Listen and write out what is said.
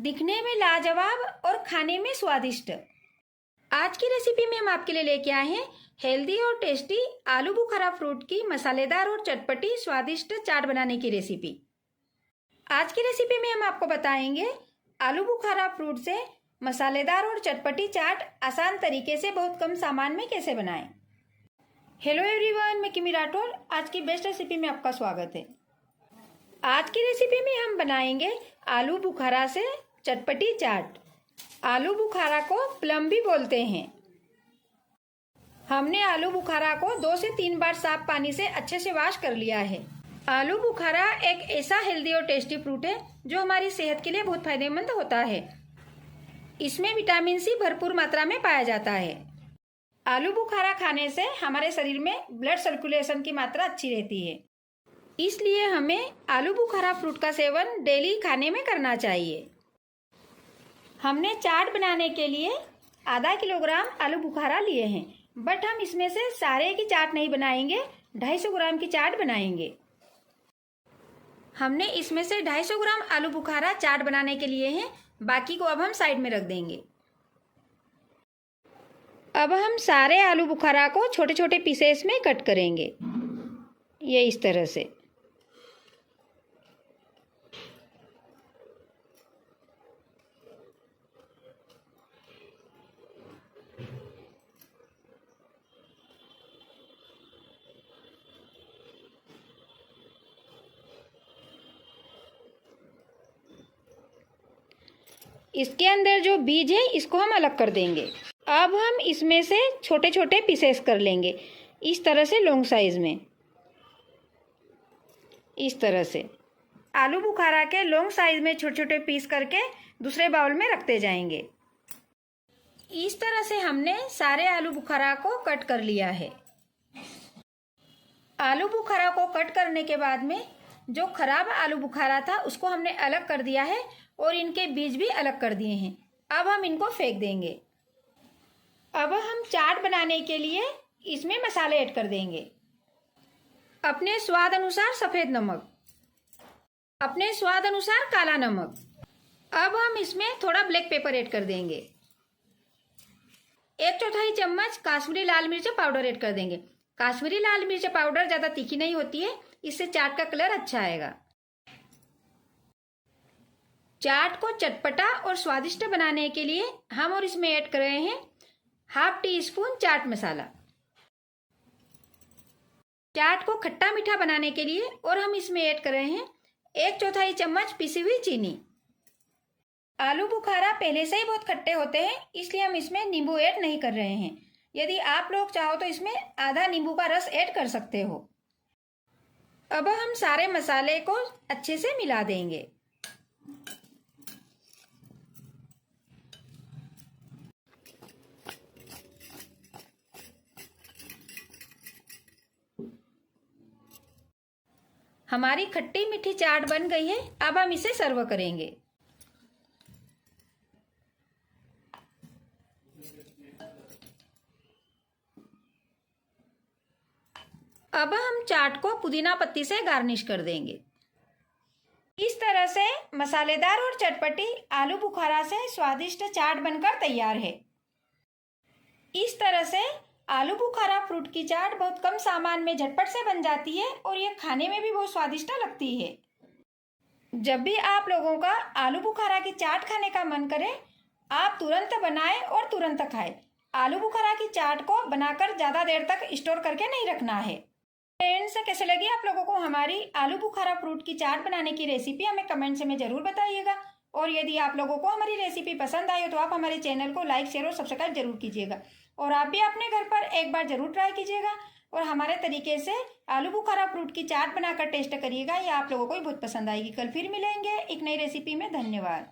दिखने में लाजवाब और खाने में स्वादिष्ट। आज की रेसिपी में हम आपके लिए लेके आए हैं हेल्दी और टेस्टी आलू बुखारा फ्रूट की मसालेदार और चटपटी स्वादिष्ट चाट बनाने की रेसिपी। आज की रेसिपी में हम आपको बताएंगे आलू बुखारा फ्रूट से मसालेदार और चटपटी चाट आसान तरीके से बहुत कम सामान में कैसे बनाएं। हेलो एवरीवन, मैं किमी राठौर। आज की बेस्ट रेसिपी में आपका स्वागत है। आज की रेसिपी में हम बनाएंगे आलू बुखारा से चटपटी चाट। आलू बुखारा को प्लम भी बोलते हैं। हमने आलू बुखारा को 2 से 3 बार साफ पानी से अच्छे से वॉश कर लिया है। आलू बुखारा एक ऐसा हेल्दी और टेस्टी फ्रूट है जो हमारी सेहत के लिए बहुत फायदेमंद होता है। इसमें विटामिन सी भरपूर मात्रा में पाया जाता है। आलू बुखारा खाने से हमारे शरीर में ब्लड सर्कुलेशन की मात्रा अच्छी रहती है, इसलिए हमें आलू बुखारा फ्रूट का सेवन डेली खाने में करना चाहिए। हमने चाट बनाने के लिए आधा किलोग्राम आलू बुखारा लिए हैं, बट हम इसमें से सारे की चाट नहीं बनाएंगे, 250 ग्राम की चाट बनाएंगे। हमने इसमें से 250 ग्राम आलू बुखारा चाट बनाने के लिए हैं, बाकी को अब हम साइड में रख देंगे। अब हम सारे आलू बुखारा को छोटे छोटे पीसेस में कट करेंगे, ये इस तरह से। इसके अंदर जो बीज है इसको हम अलग कर देंगे। अब हम इसमें से छोटे छोटे पीसेस कर लेंगे, इस तरह से लॉन्ग साइज में, इस तरह से। आलू बुखारा के लॉन्ग साइज में छोटे छोटे पीस करके दूसरे बाउल में रखते जाएंगे। इस तरह से हमने सारे आलू बुखारा को कट कर लिया है। आलू बुखारा को कट करने के बाद में जो खराब आलू बुखारा था उसको हमने अलग कर दिया है और इनके बीज भी अलग कर दिए हैं। अब हम इनको फेंक देंगे। अब हम चाट बनाने के लिए इसमें मसाले ऐड कर देंगे। अपने स्वाद अनुसार सफ़ेद नमक, अपने स्वाद अनुसार काला नमक। अब हम इसमें थोड़ा ब्लैक पेपर ऐड कर देंगे। 1/4 चम्मच काश्मीरी लाल मिर्च पाउडर ऐड कर देंगे। काश्मीरी लाल मिर्च पाउडर ज़्यादा तीखी नहीं होती है, इससे चाट का कलर अच्छा आएगा। चाट को चटपटा और स्वादिष्ट बनाने के लिए हम और इसमें ऐड कर रहे हैं 1/2 टीस्पून चाट मसाला। चाट को खट्टा मीठा बनाने के लिए और हम इसमें ऐड कर रहे हैं 1/4 चम्मच पिसी हुई चीनी। आलू बुखारा पहले से ही बहुत खट्टे होते हैं, इसलिए हम इसमें नींबू ऐड नहीं कर रहे हैं। यदि आप लोग चाहो तो इसमें आधा नींबू का रस ऐड कर सकते हो। अब हम सारे मसाले को अच्छे से मिला देंगे। हमारी खट्टी मीठी चाट बन गई है। अब हम इसे सर्व करेंगे। अब हम चाट को पुदीना पत्ती से गार्निश कर देंगे। इस तरह से मसालेदार और चटपटी आलू बुखारा से स्वादिष्ट चाट बनकर तैयार है। इस तरह से आलू बुखारा फ्रूट की चाट बहुत कम सामान में झटपट से बन जाती है और ये खाने में भी बहुत स्वादिष्ट लगती है। जब भी आप लोगों का आलू बुखारा की चाट खाने का मन करे, आप तुरंत बनाएं और तुरंत खाएं। आलू बुखारा की चाट को बनाकर ज़्यादा देर तक स्टोर करके नहीं रखना है। फ्रेंड्स, कैसे लगी आप लोगों को हमारी आलू बुखारा फ्रूट की चाट बनाने की रेसिपी, हमें कमेंट्स में ज़रूर बताइएगा। और यदि आप लोगों को हमारी रेसिपी पसंद आई हो तो आप हमारे चैनल को लाइक, शेयर और सब्सक्राइब जरूर कीजिएगा। और आप भी अपने घर पर एक बार जरूर ट्राई कीजिएगा और हमारे तरीके से आलू बुखारा फ्रूट की चाट बनाकर टेस्ट करिएगा। ये आप लोगों को भी बहुत पसंद आएगी। कल फिर मिलेंगे एक नई रेसिपी में। धन्यवाद।